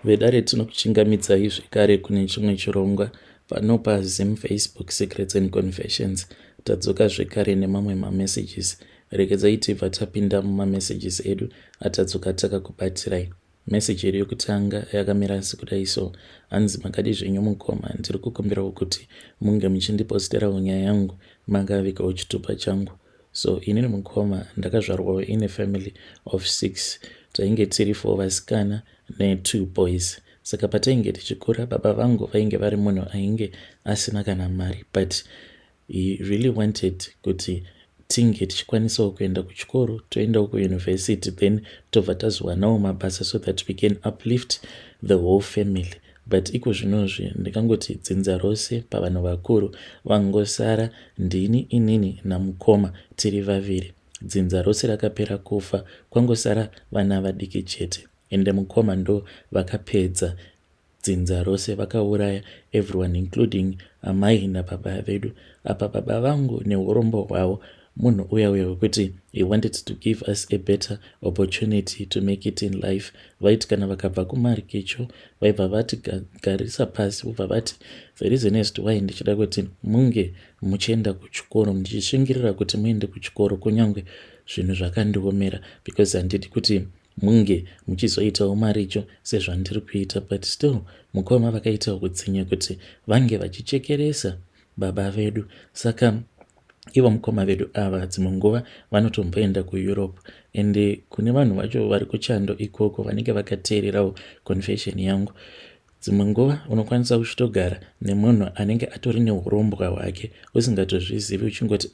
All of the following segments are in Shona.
Vedare tinokuchingamidzai zvekare kune chimwe chirongwa pano paZim Facebook Secrets and Confessions. Tadzoka zvekare nemamwe mamessages. Regedzai tibva tapinda mumamessages edu atadzoka takakubatirai. Message iri yokutanga yakamira sekudai so: hanzi makadi zvenyu mukoma, ndiri kukumbirawo kuti munge muchindiposterawo nyaya yangu makavikawo chitupa changu. So inini mukoma ndakazvarwawo ine family of 6, tainge tiri 4 vasikana ne2 boys. Saka patainge tichikura, baba vangu vainge vari munhu ainge asina kana mari, but he really wanted kuti tinge tichikwanisawo kuenda kuchikoro, toendawo kuuniversity, then tobva tazowanawo mabasa so that we can uplift the whole family. But iko zvinozvi ndikangoti dzinza rose pavanhu vakuru vangosara ndini, inini namukoma tiri vaviri. Dzinza rose rakapera kufa, kwangosara vana vadiki chete. Ende mukoma ndo vakapedza dzinza rose, vakauraya everyone including amai nababa vedu. Apa baba vangu neurombo hwavo munhu uya wekuti he wanted to give us a better opportunity to make it in life. Vaiti kana vakabva kumarikecho vaibva vati garisa pasi, vobva vati the reason as to why ndichida kuti munge muchienda kuchikoro, ndichishingirira kuti muende kuchikoro kunyange zvinhu zvakandiomera, because handidi kuti munge muchizoitawo maricho sezvandiri kuita. But still mukoma vakaitawo kutsinya kuti vange vachichekeresa baba vedu. Saka ivo mukoma vedu ava dzimwe nguva vanotomboenda kuEurope, ende kune vanhu vacho vari kuchando ikoko vanenge vakateererawo confession yangu. Dzimwe nguva unokwanisa kuchitogara nemunhu anenge atori neurombwa hwake usingatozvizivi, uchingoti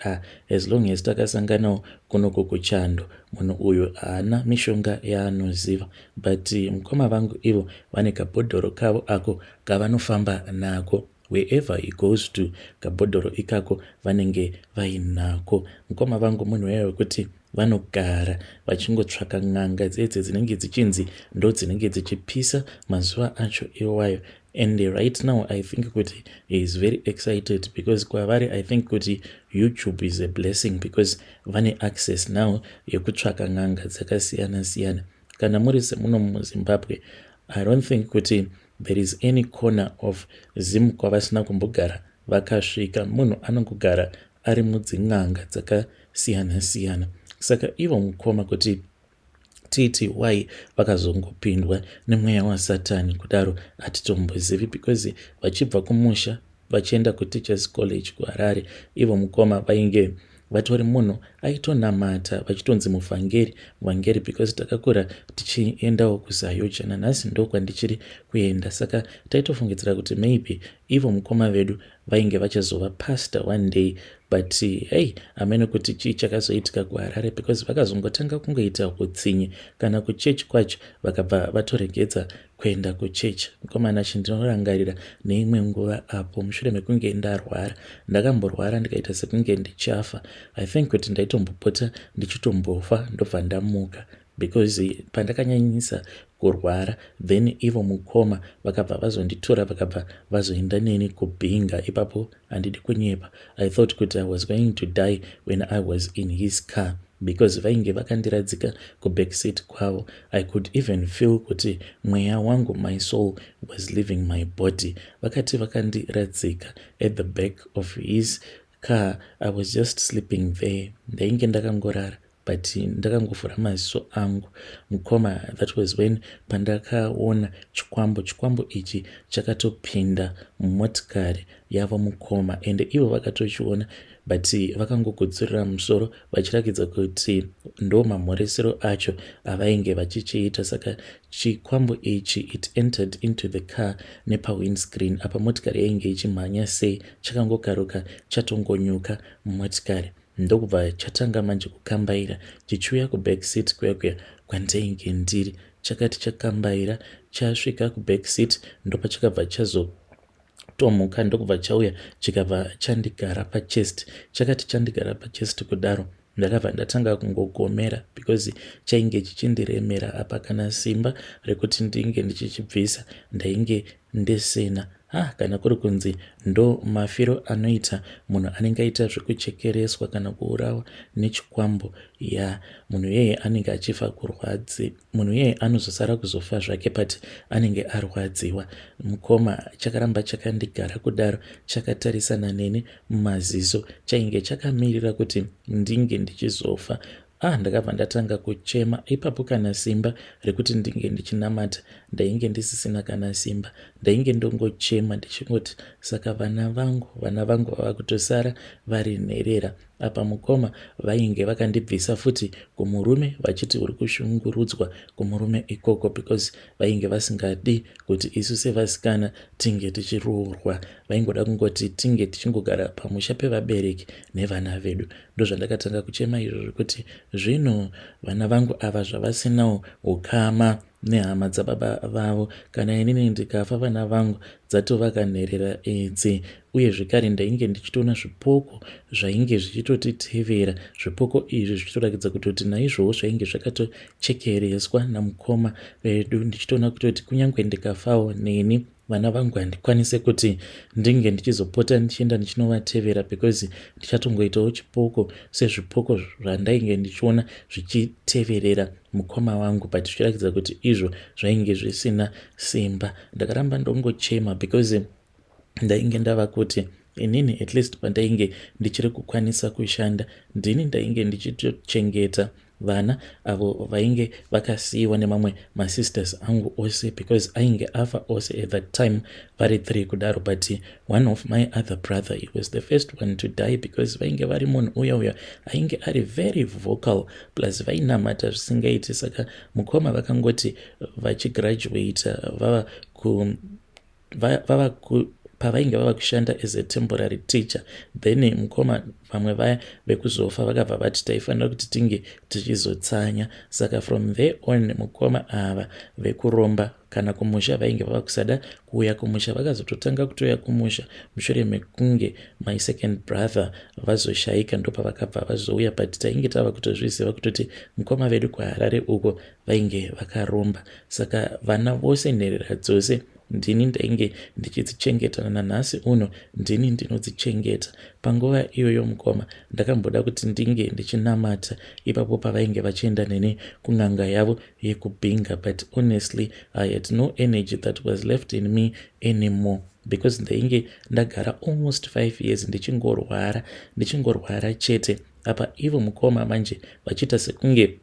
as long as takasanganawo kunoko kuchando, munhu uyu haana mishonga yaanoziva. But mukoma vangu ivo vane kabhodhoro kavo ako kavanofamba nako, wherever he goes to, kabhodhoro ikako vanenge vainako. Mukoma vangu munhu uya wekuti vanogara vachingotsvaka n'anga dzedze dzinenge dzichinzi ndo dzinenge dzichipisa mazuva acho iwayo. And right now I think kuti he is very excited because kwavari I think kuti YouTube is a blessing because vane access now yekutsvaka n'anga dzakasiyana siyana. Kana muri semuno muZimbabwe, I don't think kuti there is any corner of Zim kwavasina kumbogara vakasvika. Munhu anongogara ari mudzin'anga dzakasiyana siyana. Saka ivo mukoma kuti titi why vakazongopindwa nemweya wasatani kudaro hatitombozivi, because vachibva kumusha vachienda kuTeachers College kuHarare, ivo mukoma vainge vatori munhu aitonamata vachitonzi muvhangeri, because takakura tichiendawo kuZayocha, nanhasi ndo kwandichiri kuenda. Saka taitofungidzira kuti maybe ivo mukoma vedu vainge vachazova pastor one day, but hey, amene kuti chii chakazoitika kuHarare, because vakazongotanga kungoita kutsinye kana kuchechi kwacho vakabva vatoregedza kuenda kuchechi. Mukomana chindinorangarira neimwe nguva apo mushure mekunge ndarwara, ndakamborwara ndikaita sekunge ndichafa. I think kuti ndaitombopota ndichitombofa ndobva ndamuka, because pandakanyanyisa kurwara, then ivo mukoma vakabva vazonditora vakabva vazoenda neni kubhinga. Ipapo handidi kunyepa, I thought kuti I was going to die when I was in his car, because vainge vakandiradzika kubackseat kwavo. I could even feel kuti mweya wangu, my soul was leaving my body. Vakati vakandiradzika at the back of his car, I was just sleeping there. Ndainge ndakangorara, but ndakangofura maziso angu. Mukoma, that was when pandakaona chikwambo ichi chakatopinda mumotikari yavo mukoma, ende ivo vakatochiona, but vakangogodzorera musoro vachirakidza kuti ndo mamhoresero acho avainge vachichiita. Saka chikwambo ichi it entered into the car nepawindscreen. Apa motikari yainge ichimhanya sei, chakangokaruka chatongonyuka mumotikari, ndokubva chatanga manje kukambaira chichiuya kubackseat kuya kwandainge ndiri. Chakati chakambaira chasvika kubackseat ndopachakabva chazotomuka, ndokubva chauya chikabva chandigara pachest. Chakati chandigara pachest kudaro ndakabva ndatanga kungogomera, because chainge chichindiremera apa. Kana simba rekuti ndinge ndichichibvisa ndainge ndisina. kana kuri kunzi ndo mafiro anoita munhu anenge aita zvekuchekereswa kana kuurawa nechikwambo munhu iyeye anenge achifa munhu iyeye anozosara kuzofa zvake but anenge arwadziwa. Mukoma chakaramba chakandigara kudaro, chakatarisana neni mumaziso, chainge chakamirira kuti ndinge ndichizofa. Ndakabva ndatanga kuchema. Ipapo kana simba rekuti ndinge ndichinamata ndainge ndisisina kana simba, ndainge ndongochema ndichingoti saka vana vangu vava kutosara vari nherera. Apa mukoma vainge vakandibvisa futi kumurume vachiti uri kushungurudzwa kumurume ikoko because vainge vasingadi kuti isu sevasikana tinge tichiroorwa. Vaingoda kungoti tinge tichingogara pamusha pevabereki nevana vedu. Ndozvandakatanga kuchema izvozvo kuti zvino vana vangu ava zvavasinawo ukama nehama dzababa vavo, kana inini ndikafa vana vangu dzatova kanherera idzi. Uye zvekare ndainge ndichitoona zvipoko zvainge zvichitotitevera, zvipoko izvi zvichitoratidza kutoti naizvozvo zvainge zvakatochekereswa namukoma wedu. Ndichitoona kutoti kunyange ndikafawo neni vana vangu handikwanise kuti ndinge ndichizopota ndichienda ndichinovatevera because ndichatongoitawo chipoko sezvipoko zvandainge ndichiona zvichiteverera mukoma wangu, but zvichiratidza kuti izvo zvainge zvisina simba. Ndakaramba ndongochema because ndainge ndava kuti inini at least pandainge ndichiri kukwanisa kushanda ndini ndainge ndichitochengeta vana avo vainge vakasiyiwa nemamwe masisters angu ose because ainge afa ose at that time vari 3 kudaro. But one of my other brother, he was the first one to die because vainge vari munhu uya ainge ari very vocal plus vainamata zvisingaiti. Saka mukoma vakangoti vachigraduate pavainge vava kushanda as a temporary teacher, then mukoma vamwe vaya vekuzofa vakabva vati taifanira kuti tinge tichizotsanya. Saka from there on mukoma ava vekuromba kana kumusha vainge vava kusada kuuya kumusha, vakazototanga kutoya kumusha mushure mekunge my second brother vazoshayika, ndopa vakabva vazouya. But tainge tava kutozviziva kutoti mukoma vedu kuHarare uko vainge vakaromba. Saka vana vose nherera dzose ndini ndainge ndichidzichengetana nanhasi uno ndini ndinodzichengeta. Panguva iyoyo mukoma ndakamboda kuti ndinge ndichinamata ipapo pavainge vachienda neni kun'anga yavo yekubhinga, but honestly I had no energy that was left in me anymore because ndainge ndagara almost 5 years ndichingorwara chete. Apa ivo mukoma manje vachiita sekunge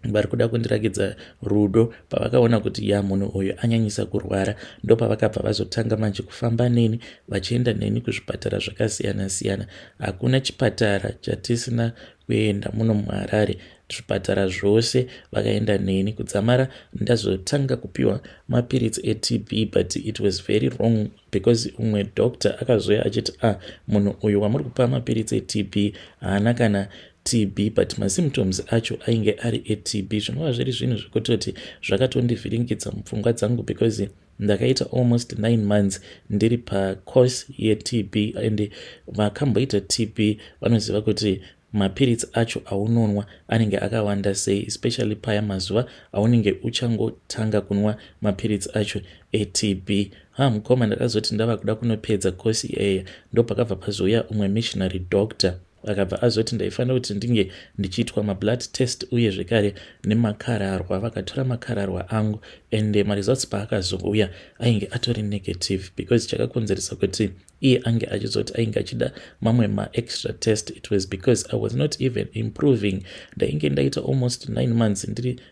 vari kuda kundirakidza rudo. Pavakaona kuti munhu uyu anyanyisa kurwara, ndopavakabva vazotanga manje kufamba neni vachienda neni kuzvipatara zvakasiyana siyana. Hakuna chipatara chatisina kuenda muno muHarare, zvipatara zvose vakaenda neni kudzamara ndazotanga kupiwa mapiritsi eTB, but it was very wrong because umwe doctor akazoya achiti munhu uyu wamuri kupa mapiritsi eTB haana kana TB, but masymptoms acho ainge ari eTB. Zvinova zviri zvinhu zvekutoti zvakatondivhiringidza mupfungwa dzangu because ndakaita almost 9 months ndiri pacourse yeTB, and vakamboita TB vanoziva kuti mapiritsi acho aunonwa anenge akawanda sei, especially paya mazuva aunenge uchangotanga kunwa mapiritsi acho eTB. Mukoma ndakazoti ndava kuda kunopedza course iyeya, ndopakabva pazouya umwe missionary doctor akabva azoti ndaifanira kuti ndinge ndichiitwa mablood test uye zvekare nemakararwa. Vakatora makararwa angu and maresults paakazouya ainge atori negative because chakakonzeresa kuti iye ange achizoti ainge achida mamwe maextra test. It was because I was not even improving. Ndainge ndaita almost 9 months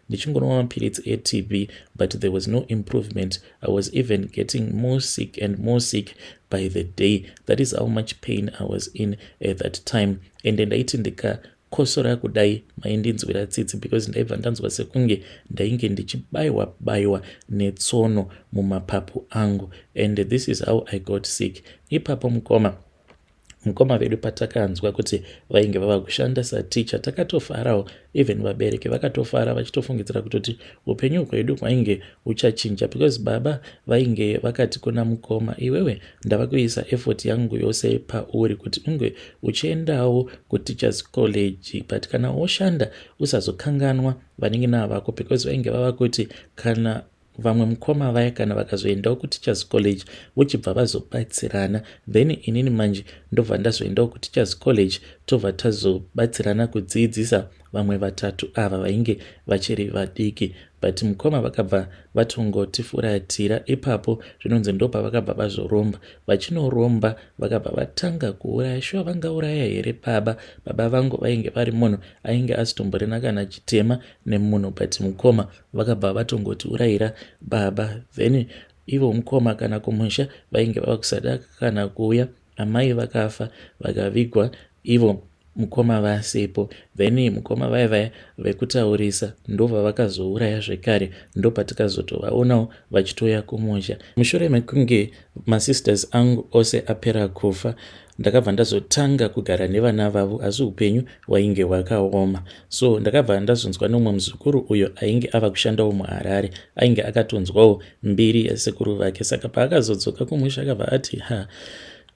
ndichingonwa mapiritsi eTB, but there was no improvement. I was even getting more sick and more sick by the day. That is how much pain I was in at that time. And ndaiti ndikakosora kudai maindinzwira tsitsi because ndaibva ndanzwa sekunge ndainge ndichibayiwa netsono mumapapu angu, and this is how I got sick. Ipapo mukoma vedu patakanzwa kuti vainge vava kushanda saticha, takatofarawo. Even vabereki vakatofara vachitofungidzira kutoti upenyu hwedu hwainge uchachinja because baba vainge vakati kuna mukoma, iwewe ndava kuisa effort yangu yose pauri kuti unge uchiendawo kuteachers college, but kana woshanda usazokanganwa vanenge navako, because vainge vava kuti kana vamwe mukoma vaya kana vakazoendawo kuteachers college vochibva vazobatsirana, then inini manje ndobva ndazoendawo kuteachers college tobva tazobatsirana kudzidzisa vamwe vatatu ava vainge vachiri vadiki. But mukoma vakabva vatongotifuratira. Ipapo zvinonzi ndopa vakabva vazoromba. Vachinoromba vakabva vatanga kuuraya. Shuwa vangauraya here baba? Baba vangu vainge vari munhu ainge asitomborina kana chitema nemunhu, but mukoma vakabva vatongotiurayira baba. Then ivo mukoma kana kumusha vainge vava kusadaka kana kuuya. Amai vakafa vakavigwa, ivo mukoma vasepo. Then mukoma vaya vekutaurisa ndobva vakazouraya zvekare, ndopatikazotovaonawo vachitoya kumusha. Mushure mekunge masisters angu ose apera kufa, ndakabva ndazotanga kugara nevana vavo, asi upenyu wainge hwakaoma. So ndakabva ndazonzwa nomwe muzukuru uyo ainge ava kushandawo muHarare, ainge akatonzwawo mbiri yasekuru vake. Saka paakazodzoka kumusha akabva ati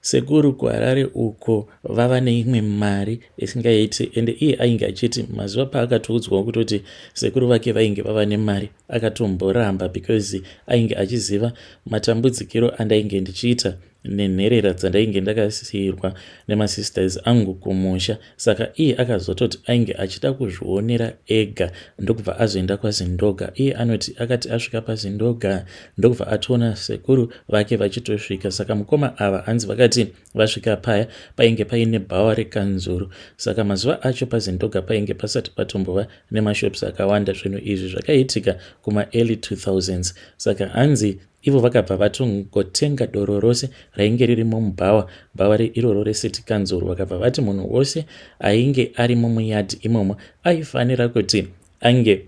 sekuru kuHarare uko vava neimwe mari isingaiti, ende iye ainge achiti mazuva paakatoudzwawo kutoti sekuru vake vainge vava nemari akatomboramba, because ainge achiziva matambudzikiro andainge ndichiita nenherera dzandainge ndakasiyirwa nemasisters angu kumusha. Saka iye akazototi ainge achida kuzvionera ega, ndokubva azoenda kwaZindoga. Iye anoti akati asvika paZindoga ndokubva atoona sekuru vake vachitosvika. Saka mukoma ava hanzi vakati vasvika paya painge paine bhawa rekanzuru. Saka mazuva acho paZindoga painge pasati patombova nemashops akawanda. Zvinhu izvi zvakaitika kuma early 2000s. Saka hanzi ivo vakabva vatongotenga doro rose rainge ririmo mubhawa, bhawa iroro reseti kanzuru. Vakabva vati munhu wose ainge arimo muyadhi imomo aifanira kuti ange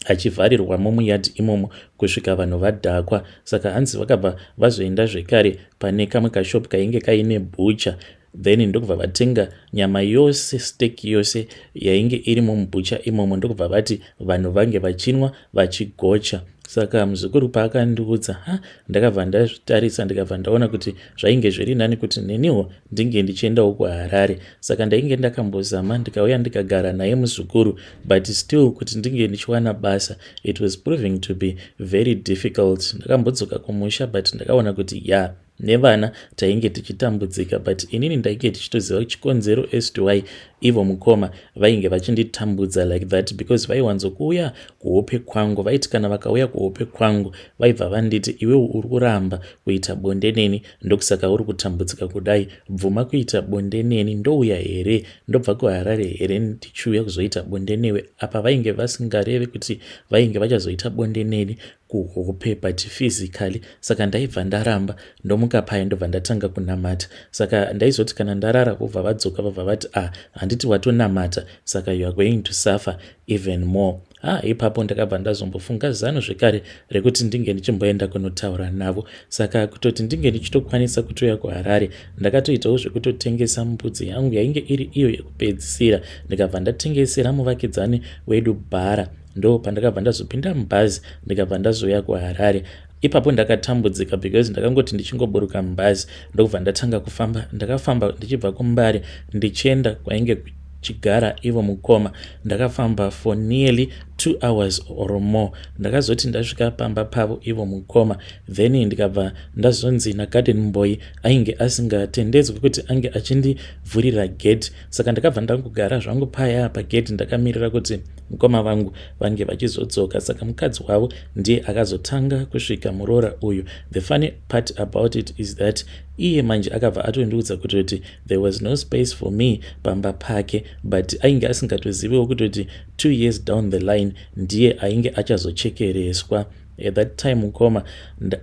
achivharirwa mumuyadhi imomo kusvika vanhu vadhakwa. Saka hanzi vakabva vazoenda zvekare pane kamwe kashopu kainge kaine bhucha, then ndokubva vatenga nyama yose, steki yose yainge irimo mubhucha imomo, ndokubva vati vanhu vange vachinwa vachigocha. Saka muzukuru paakandiudza, ndakabva ndazvitarisa ndikabva ndaona kuti zvainge zviri nani kuti neniwo ndinge ndichiendawo kuHarare. Saka ndainge ndakambozama ndikauya ndikagara naye muzukuru, but still kuti ndinge ndichiwana basa it was proving to be very difficult. Ndakambodzoka kumusha, but ndakaona kuti nevana tainge tichitambudzika, but inini ndainge tichitoziva chikonzero as to why ivo mukoma vainge vachinditambudza like that, because vaiwanzokuuya kuhope kwangu. Vaiti kana vakauya kuhope kwangu vaibva vanditi iwewo uri kuramba kuita bonde neni, ndokusaka uri kutambudzika kudai. Bvuma kuita bonde neni, ndouya here, ndobva kuHarare here ndichiuya kuzoita bonde newe. Apa vainge vasingarevi kuti vainge vachazoita bonde neni kuhope, but physically. Saka ndaibva ndaramba, ndomuka paya ndobva ndatanga kunamata. Saka ndaizoti kana ndarara vobva vadzoka vobva vati handiti watonamata, saka you are going to suffer even more. Ipapo ndakabva ndazombofunga zano zvekare rekuti ndinge ndichimboenda kunotaura navo. Saka kutoti ndinge ndichitokwanisa kutoya kuHarare, ndakatoitawo zvekutotengesa mbudzi yangu yainge iri iyo yekupedzisira, ndikabva ndatengesera muvakidzani wedu bhara. Ndo pandakabva ndazopinda mubhazi ndikabva ndazoya kuHarare. Ipapo ndakatambudzika because ndakangoti ndichingoburuka mubhazi ndokubva ndatanga kufamba. Ndakafamba ndichibva kuMbare ndichienda kwainge chigara ivo mukoma. Ndakafamba for nearly 2 hours or more. Ndakazoti ndasvika pamba pavo ivo mukoma, then ndikabva ndazonzi nagarden boy ainge asingatendedzwi kuti ange achindivhurira gate. Saka ndakabva ndangogara zvangu paya pagate ndakamirira kuti mukoma vangu vange vachizodzoka. Saka mukadzi wavo ndiye akazotanga kusvika muroora uyu. The funny part about it is that iye manje akabva atondiudza kutoti there was no space for me pamba pake, but ainge asingatoziviwo kutoti 2 years down the line ndiye ainge achazochekereswa. At that time mukoma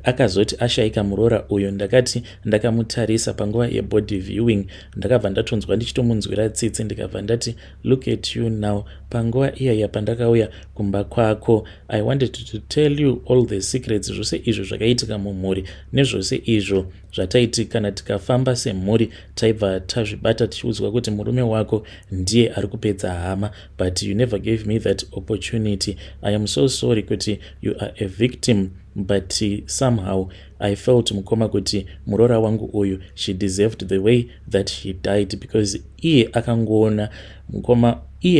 akazoti ashayika muroora uyo. Ndakati ndakamutarisa panguva yebody viewing, ndakabva ndatonzwa ndichitomunzwira tsitsi, ndikabva ndati look at you now. Panguva iyaya pandakauya kumba kwako, I wanted to tell you all the secrets, zvose izvo zvakaitika mumhuri nezvose izvo zvataitika kana tikafamba semhuri taibva tazvibata tichiudzwa kuti murume wako ndiye ari kupedza hama, but you never gave me that opportunity. I am so sorry kuti you are a victim but somehow I felt mukoma kuti muroora wangu uyu, she deserved the way that she died, because iye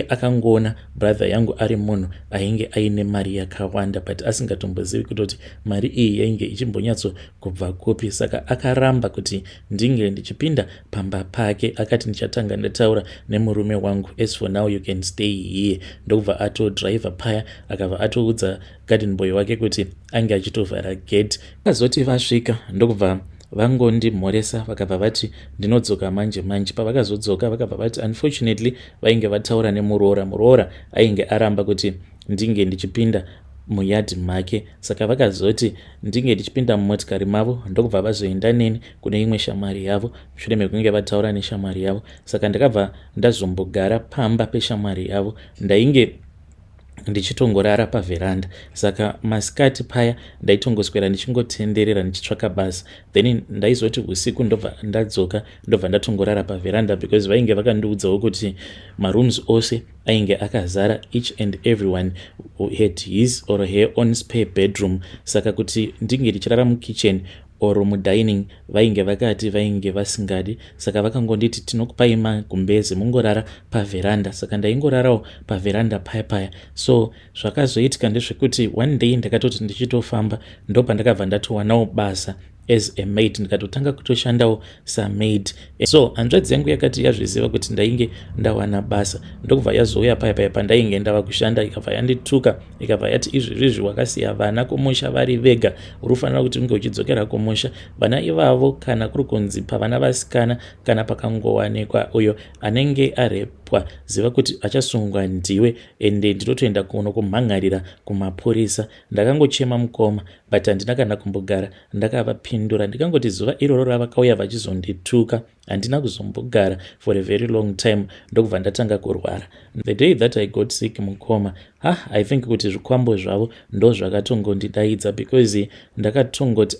akangoona brother yangu ari munhu ainge aine mari yakawanda, but asingatombozivi kutoti mari iyi yainge ichimbonyatso kubva kupi. Saka akaramba kuti ndinge ndichipinda pamba pake, akati ndichatanga ndataura nemurume wangu, as for now you can stay here. Ndokubva atodriver paya, akabva atoudza garden boy wake kuti ange achitovhara gate. Akazoti vasvika ndokubva vangondimhoresa, vakabva vati ndinodzoka manje manje. Pavakazodzoka vakabva vati unfortunately vainge vataura nemuroora ainge aramba kuti ndinge ndichipinda muyadhi make. Saka vakazoti ndinge ndichipinda mumotikari mavo ndokubva vazoenda neni kune imwe shamwari yavo, mushure mekunge vataura neshamwari yavo. Saka ndakabva ndazombogara pamba peshamwari yavo, ndainge ndichitongorara pavheranda. Saka masikati paya ndaitongoswera ndichingotenderera ndichitsvaka basa, then ndaizoti usiku ndobva ndadzoka ndobva ndatongorara pavheranda, because vainge vakandiudzawo kuti marooms ose ainge akazara, each and everyone had his or her own spare bedroom. Saka kuti ndinge ndichirara mukitchen or mudining vainge vakati vainge vasingadi. Saka vakangonditi tinokupai magumbeze mungorara pavheranda. Saka ndaingorarawo pavheranda paya. So zvakazoitika ndezvekuti one day ndakatoti ndichitofamba ndopa ndakabva ndatowanawo basa as a maid, ndikatotanga kutoshandawo samaid. So hanzvadzi yangu yakati yazviziva kuti ndainge ndawana basa, ndokubva yazouya paya pandainge ndava kushanda, ikabva yandituka, ikabva yati izvizvi wakasiya vana kumusha vari vega, urufanira kuti unge uchidzokera kumusha. Vana ivavo kana kuri kunzi pavana vasikana kana pakangowanikwa uyo anenge arepwa, ziva kuti achasungwa ndiwe, ende ndinotoenda kuno kumhangarira kumapurisa. Ndakangochema mukoma, but handina kana kumbogara ndakavapindura. Ndikangoti zuva iroro ravakauya vachizondituka, handina kuzombogara for a very long time, ndokubva ndatanga kurwara. The day that I got sick mukoma, I think kuti zvikwambo zvavo ndo zvakatongondidaidza, because ndakatongoti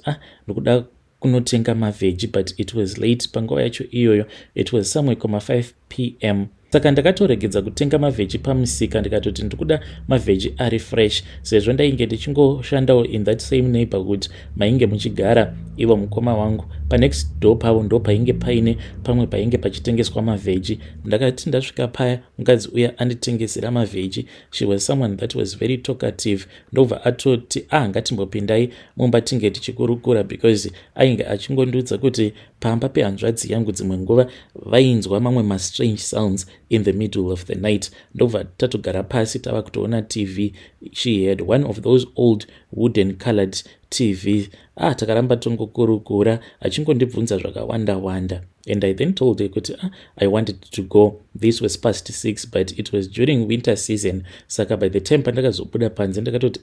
ndokuda kunotenga mavheji, but it was late. Panguva yacho iyoyo it was somewhere koma 5 p.m. Saka ndakatoregedza kutenga mavheji pamusika, ndikatoti ndikuda mavheji ari fresh, sezvo ndainge ndichingoshandawo in that same neighborhood mainge muchigara ivo mukoma wangu. Panext door pavo ndo painge paine pamwe painge pachitengeswa mavheji. Ndakati ndasvika paya, mukadzi uya anditengesera mavheji, she was someone that was very talkative. Ndobva atoti ngatimbopindai mumba tinge tichikurukura, because ainge achingondiudza kuti pamba pehanzvadzi yangu dzimwe nguva vainzwa mamwe ma-strange sounds in the middle of the night. Ndobva tatogara pasi tava kutoona TV. She had one of those old wooden colored TV. Takaramba tongokurukura achingondibvunza zvakawanda. And I then told her kuti I wanted to go. This was past 6, but it was during winter season. Saka by the time pandakazobuda panze ndakatoti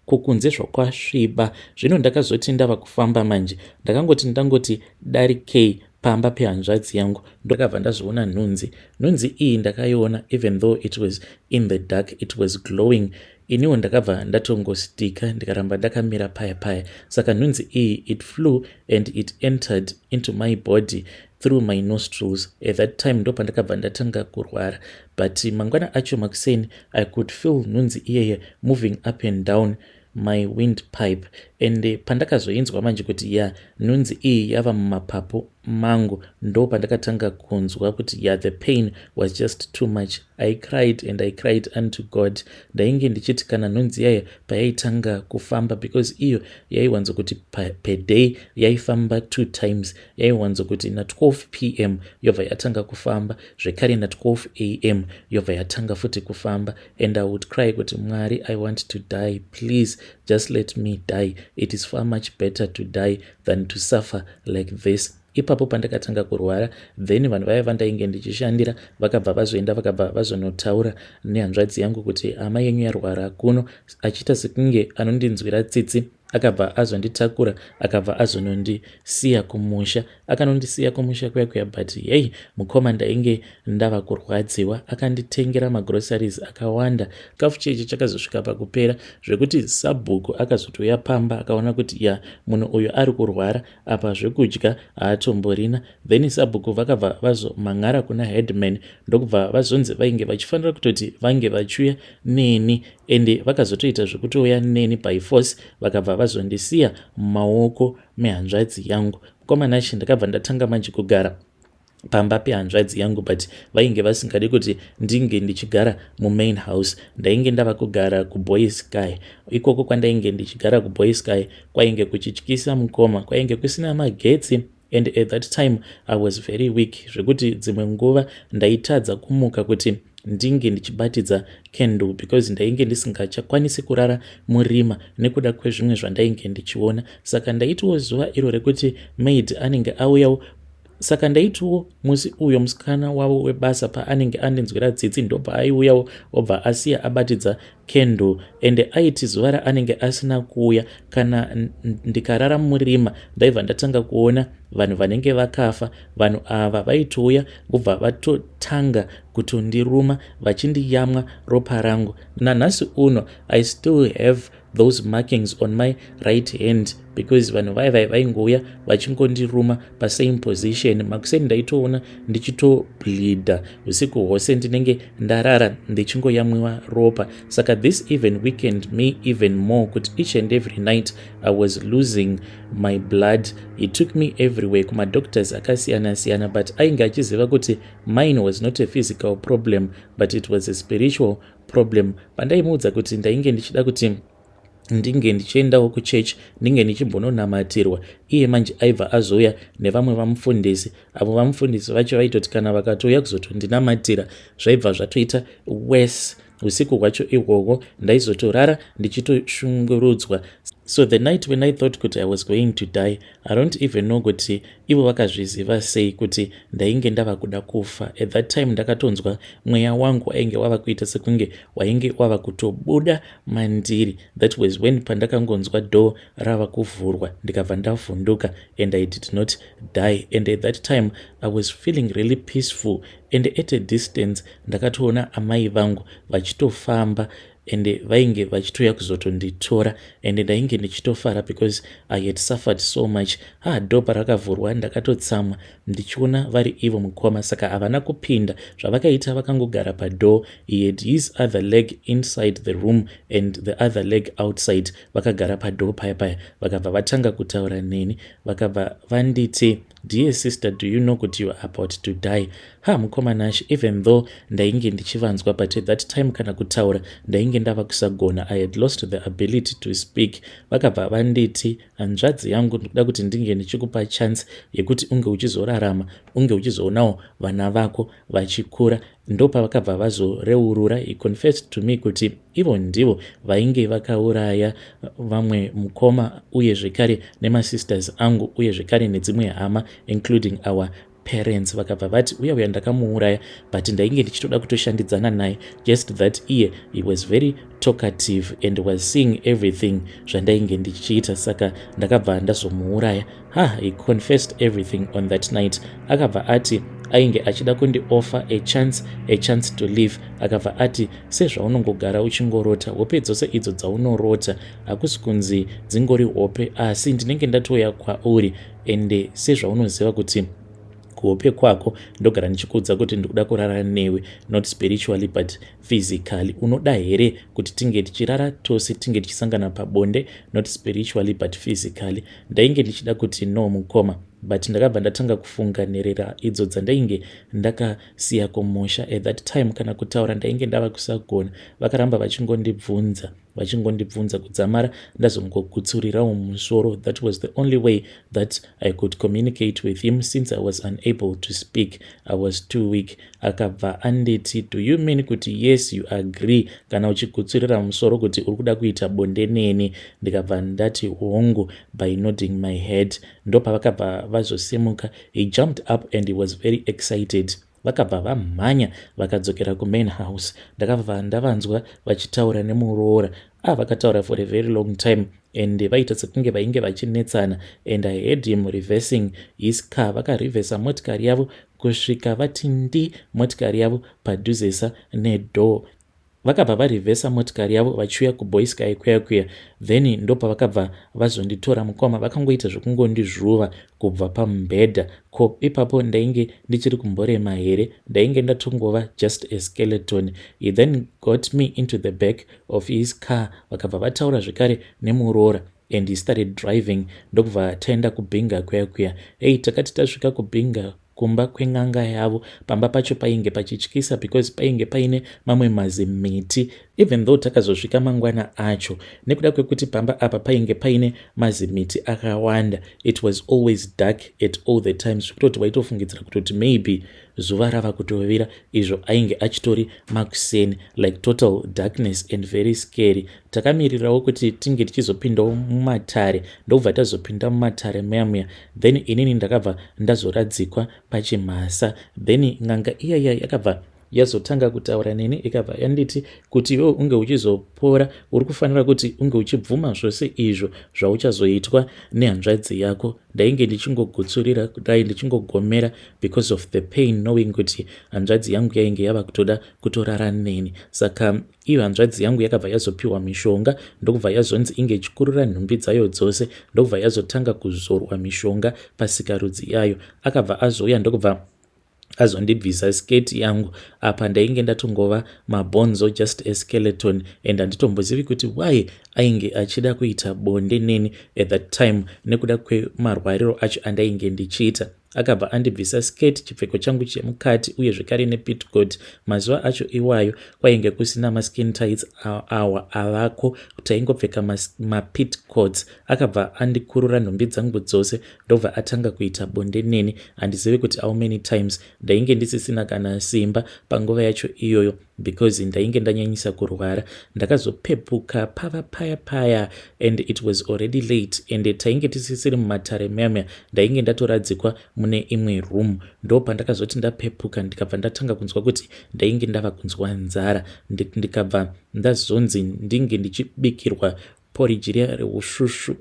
kukunze zvakwasviba. Zvino ndakazoti ndava kufamba manje, ndangoti darikei pamba pehanzvadzi yangu, ndakabva ndazviona nhunzi iyi ndakaiona, even though it was in the dark, it was glowing. Iniwo ndakabva ndatongostika ndikaramba ndakamira paya. Saka nhunzi iyi it flew and it entered into my body through my nostrils. At that time ndo pandakabva ndatanga kurwara, but mangwana acho makuseni I could feel nhunzi iyeye moving up and down my windpipe. And pandakazoinzwa manje kuti nhunzi iyi yava mumapapu mangu, ndo pandakatanga kunzwa kuti the pain was just too much. I cried and I cried unto God. Ndainge ndichiti kana nhunzi yayo payaitanga kufamba, because iyo yaiwanzo kuti per day yaifamba 2 times, yaiwanzo kuti na 12 p.m. yobva yatanga kufamba, zvekare na 12 a.m. yobva yatanga futi kufamba. And I would cry kuti Mwari, I want to die, please just let me die. It is far much better to die than to suffer like this. Ipapo pandakatanga kurwara, then vanhu vaya vandainge ndichishandira vakabva vazonotaura nehanzvadzi yangu kuti hama yenyu yarwara kuno, achiita sekunge anondinzwira tsitsi. Akabva azonditakura, akabva azonondisiya kumusha. Akanondisiya kumusha kuya, but mukoma ndainge ndava kurwadziwa. Akanditengera magroceries akawanda. Chikafu chechi chakazosvika pakupera, zvekuti sabhuku akazotouya pamba akaona kuti munhu uyu ari kurwara, apa zvekudya haatomborina. Then sabhuku vakabva vazomhan'ara kuna headman, ndokubva vazonzi vainge vachifanira kutoti vange vachiuya neni ende vakazotoita zvekutouya neni by force vakabva vazondisiya mumaoko mehanzvadzi yangu. Mukomanashi ndakabva ndatanga manje kugara pamba pehanzvadzi yangu, but vainge vasingadi kuti ndinge ndichigara mumain house. Ndainge ndava kugara kuBoys Sky. Ikoko kwandainge ndichigara kuBoys Sky kwainge kuchityisa mukoma, kwainge kusina magetsi, and at that time I was very weak zvekuti dzimwe nguva ndaitadza kumuka kuti ndinge ndichibatidza candle because ndainge ndisingachakwanisi kurara murima nekuda kwezvimwe zvandainge ndichiona. Saka ndaitiwo zuva iro rekuti maid anenge auyawo, saka ndaitiwo musi uyo musikana wavo webasa paanenge andinzwira tsitsi ndopaayiuyawo obva asiya abatidza candle, ende aiti zuva raanenge asina kuuya kana ndikarara murima ndaibva ndatanga kuona vanhu vanenge vakafa. Vanhu ava vaitouya vobva vatotanga kutondiruma vachindiyamwa ropa rangu. Nanhasi uno I still have those markings on my right hand because vanhu vaingouya vachingondiruma pasame position. Makuseni ndaitoona ndichitobleeda usiku hwose ndinenge ndarara ndichingoyamwiwa ropa. Saka this even weakened me even more kuti each and every night I was losing my blood. It took me everywhere kumadoctors akasiyana siyana, but ainge achiziva kuti mine was not a physical problem but it was a spiritual problem. Pandaimuudza kuti ndainge ndichida kuti ndinge ndichiendawo kuchechi ndinge ndichimbononamatirwa, iye manje aibva azouya nevamwe vamufundisi. Avo vamufundisi vacho vaitoti kana vakatouya kuzotondinamatira zvaibva zvatoita worse. Usiku hwacho ihwohwo ndaizotorara ndichitoshungurudzwa. So the night when I thought kuti I was going to die, I don't even know kuti ivo vakazviziva sei kuti ndainge ndava kuda kufa. At that time ndakatonzwa mweya wangu ainge wava kuita sekunge wainge wava kutobuda mandiri. That was when pandakangonzwa door rava kuvhurwa ndikabva ndavhunduka, and I did not die. And at that time I was feeling really peaceful, and at a distance ndakatoona amai vangu vachitofamba ende vainge vachitouya kuzotonditora, ende ndainge ndichitofara because I had suffered so much. Dhopa rakavhurwa ndakatotsamwa ndichiona vari ivo mukoma. Saka havana kupinda. Zvavakaita vakangogara padoo. He had his other leg inside the room and the other leg outside. Vakagara padoo paya paya vakabva vatanga kutaura neni. Vakabva vanditi, dear sister, do you know kuti you are about to die? Mukomanashi, even though ndainge ndichivanzwa, but at that time kana kutaura ndainge ndava kusagona. I had lost the ability to speak. Vakabva vanditi, hanzvadzi yangu, ndikuda kuti ndinge ndichikupa chance yekuti unge uchizorarama, unge uchizoonawo vana vako vachikura. Ndopa vakabva vazoreurura. He confessed to me kuti ivo ndivo vainge vakauraya vamwe mukoma uye zvekare nemasisters angu uye zvekare nedzimwe hama including our parents. Vakabva vati uya ndakamuuraya, but ndainge ndichitoda kutoshandidzana naye, just that iye he was very talkative and was seeing everything zvandainge ndichiita. Saka ndakabva ndazomuuraya. He confessed everything on that night. Akabva ati ainge achida kundioffer a chance to live. Akabva ati sezvaunongogara uchingorota hope dzose idzo dzaunorota hakusi kunzi dzingori hope, asi ndinenge ndatouya kwauri, ende sezvaunoziva kuti kuhope kwako ndogara ndichikuudza kuti ndikuda kurara newe, not spiritually but physically. Unoda here kuti tinge tichirara tose, tinge tichisangana pabonde, not spiritually but physically? Ndainge ndichida kuti no mukoma, but ndakabva ndatanga kufunganirira idzo dzandainge ndakasiya kumusha. At that time kana kutaura ndainge ndava kusagona. Vakaramba vachingondibvunza kudzamara ndazongogutsurirawo musoro. That was the only way that I could communicate with him since I was unable to speak. I was too weak. Akabva anditi, do you mean kuti yes you agree kana uchigutsurira musoro kuti uri kuda kuita bonde neni? Ndikabva ndati hongu by nodding my head. Ndopa vakabva vazosimuka. He jumped up and he was very excited. Vakabva vamhanya vakadzokera kumain house. Ndakabva ndavanzwa vachitaura nemuroora. Vakataura for a very long time and vaita sekunge vainge vachinetsana, and I heard him reversing his car. Vakarivhesa motikari yavo kusvika vati ndi motikari yavo padhuzesa nedoor. vakabva varivhesa motikari yavo vachiuya kuBoySky kuya then ndopavakabva vazonditora mukoma. Vakangoita zvekungondizvuva kubva pamubhedha. Ko ipapo ndainge ndichiri kumborema here? Ndainge ndatongova just a skeleton. He then got me into the back of his car. Vakabva vataura zvekare nemuroora and he started driving. Ndokubva taenda kuBinga kuya. Takati tasvika kuBinga kumba kweng'anga yavo, pamba pacho painge pachityisa because painge paine mamwe mazimiti. Even though takazosvika mangwana acho, nekuda kwekuti pamba apa painge paine mazimiti akawanda, it was always dark at all the times. Kutoti waitofungidzira kutoti maybe zuva rava kutovira, izvo ainge achitori makuseni, like total darkness and very scary. Takamirirawo kuti tinge tichizopindawo mumatare, ndobva tazopinda mumatare muya, then inini ndakabva ndazoradzikwa pachimhasa. Then ng'anga iyaya yakabva yazotanga kutaura neni, ikabva yanditi kuti iwe unge uchizopora uri kufanira kuti unge uchibvuma zvose izvo zvauchazoitwa nehanzvadzi yako. Ndainge ndichingogutsurira kudai ndichingogomera because of the pain, knowing kuti hanzvadzi yangu yainge yava kutoda kutorara neni. Saka iyo hanzvadzi yangu yakabva yazopiwa mishonga, ndokubva yazonzi inge ichikurura nhumbi dzayo dzose, ndokubva yazotanga kuzorwa mishonga pasikarudzi yayo. Akabva azouya ndokubva azondibvisa sketi yangu. Apa ndainge ndatongova mabonzo, just a skeleton, and handitombozivi kuti why ainge achida kuita bonde neni at that time nekuda kwemarwariro acho andainge ndichiita. Akabva andibvisa sketi, chipfeko changu chemukati uye zvekare nepitcoat. Mazuva acho iwayo kwainge kusina maskin tights awa avako, taingopfeka mapitcoats. Akabva andikurura nhumbi dzangu dzose, ndobva atanga kuita bonde neni. Handizivi kuti how many times. Ndainge ndisisina kana simba panguva yacho iyoyo because ndainge ndanyanyisa kurwara. Ndakazopepuka paya and it was already late, and tainge tisisiri mumatare muyamya. Ndainge ndatoradzikwa mune imwe room. Ndo pandakazoti ndapepuka ndikabva ndatanga kunzwa kuti ndainge ndava kunzwa nzara. Ndikabva ndazonzi ndinge ndichibikirwa porridge riya reushushu.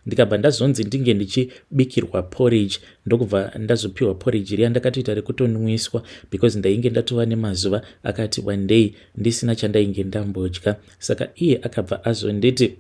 Ndikabva ndazonzi ndinge ndichibikirwa porridge, ndokubva ndazopiwa porridge riya ndakatoita rekutonwiswa because ndainge ndatova nemazuva akati one day ndisina chandainge ndambodya. Saka iye akabva azonditi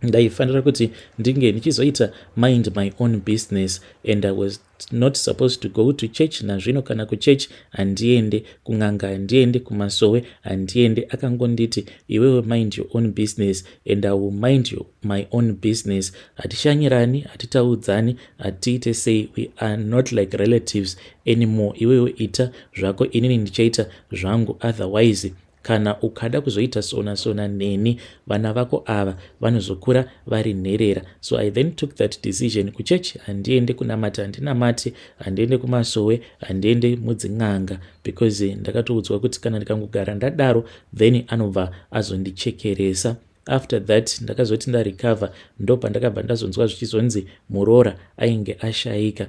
ndaifanira kuti ndinge ndichizoita mind my own business, and I was not supposed to go to church. Nazvino kana kuchurch handiende, kun'anga handiende, kumasowe handiende. Akangonditi iwewe mind your own business and I will mind my own business. Hatishanyirani, hatitaudzani, hatiite sei, we are not like relatives anymore. Iwewe ita zvako, inini ndichaita zvangu. Otherwise kana ukada kuzoita sona neni, vana vako ava vanozokura vari nherera. So I then took that decision. Kuchechi handiende kunamata, handinamati, handiende kumasowe, handiende mudzin'anga because ndakatoudzwa kuti kana ndikangogara ndadaro then anobva azondichekeresa. After that ndakazoti ndarecover, ndo pandakabva ndazonzwa zvichizonzi muroora ainge ashaika.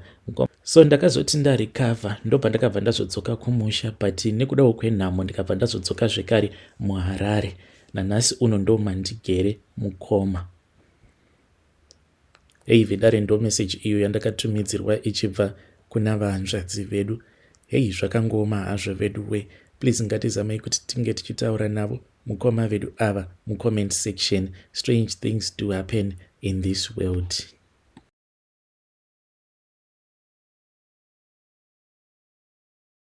So ndakazoti ndarecover, ndo pandakabva ndazodzoka kumusha, but nekudawo kwenhamo ndikabva ndazodzoka zvekare muHarare. Nanhasi uno ndo mandigere mukoma. Vedare ndo message iyo yandakatumidzirwa ichibva kuna vahanzvadzi vedu. Zvakangoma hazvo vedu we. Please ngatizamai kuti tinge tichitaura navo mukoma vedu ava mucomment section. Strange things do happen in this world.